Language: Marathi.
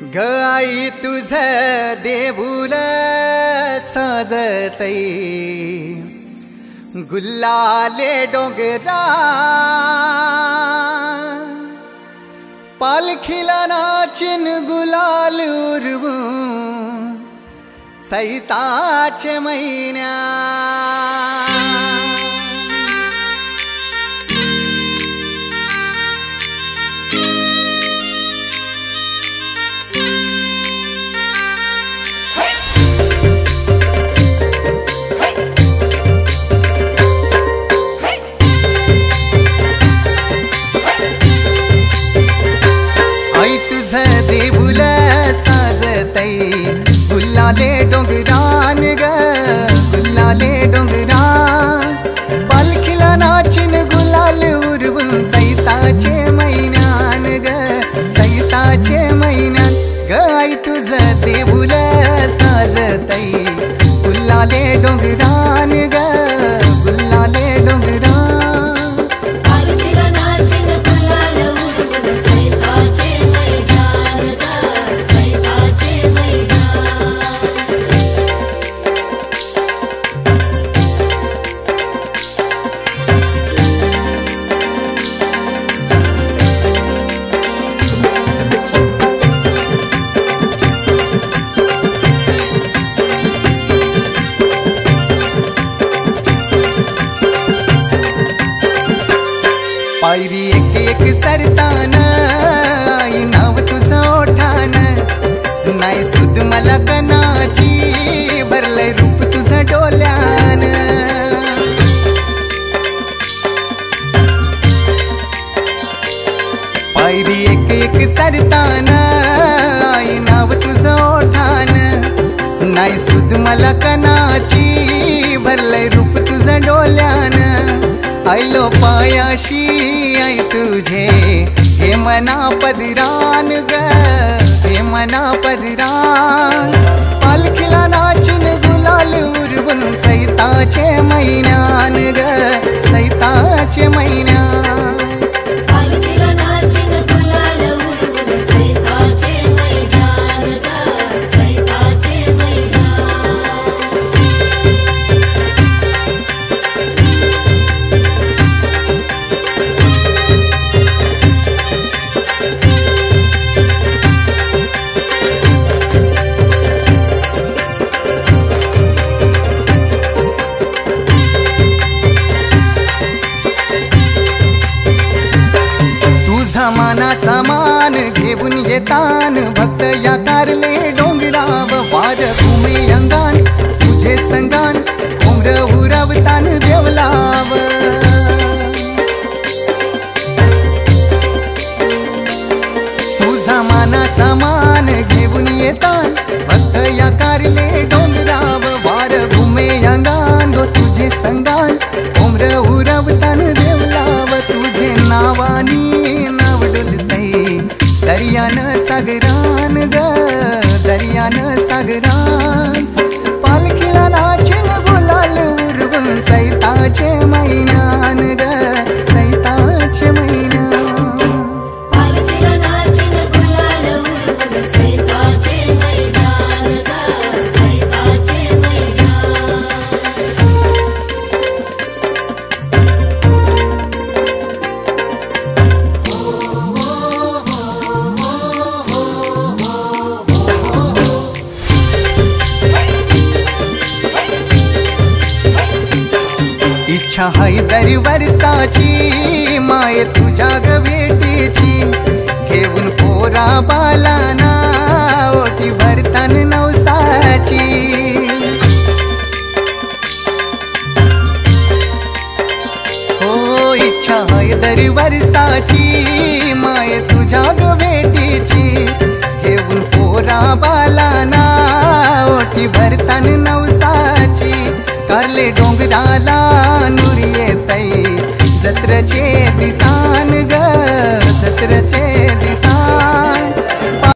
ग आई तुझ देऊळ साजतई गुल्लाले डोंगरा पालखीला नाचिन गुलाल उरवून सैताचे महिन्या देऊळ साजतई गुल्लाले डोंगरान ग गुल्लाले डोंगरान पालखीला नाचिन गुलाल उरवून चैताचे महिन्यान ग चैताचे महिन्यान ग आई तुझ देऊळ साजतई गुल्लाले डोंगरान ग गुल्लाले डोंगरान पायरी एक एक चरतान आई नाव तुझं ओठान नाही सुद मला कनाची भरलंय रूप तुझं डोल्यान पायरी एक एक चरतान आई नाव तुझं ओठान नाही सुद मला कनाची भरलंय रूप तुझं डोल्यान आयलो पायाशी आई तुझे हे मना पदरान ग हे मना पदरान पालखीला नाचिन गुलाल उरवून चैताचे महिन्यान ग चैताचे महिन्यान मानाचा मान घेऊन येतान भक्त या कारले डोंगराव वार घुमे अंगान तुझे संगान उमर उरवतान देवलाव तुझा मानाचा मान घेऊन येतान भक्त या कारले डोंगराव वार घुमे अंगान गो तुझे संगान उमर उरवतान देवलाव तुझे नावानी दर्यान सागरान ग दर्यान सागरान पालखीला नाचिन गुलाल उरवून चैताचे महिन्यान ग चैताचे महिन्यान इच्छा हाय दर वर्षाची माय तुझ्या ग भेटीची घेऊन पोरा बालाना ओटी भरतान नवसाची हो इच्छा हाय दर वर्षाची माय तुझ्या ग भेटीची घेऊन पोरा बालाना ओटी भरतान नवसाची कारले डोंगराला नुरी येतई जत्रचे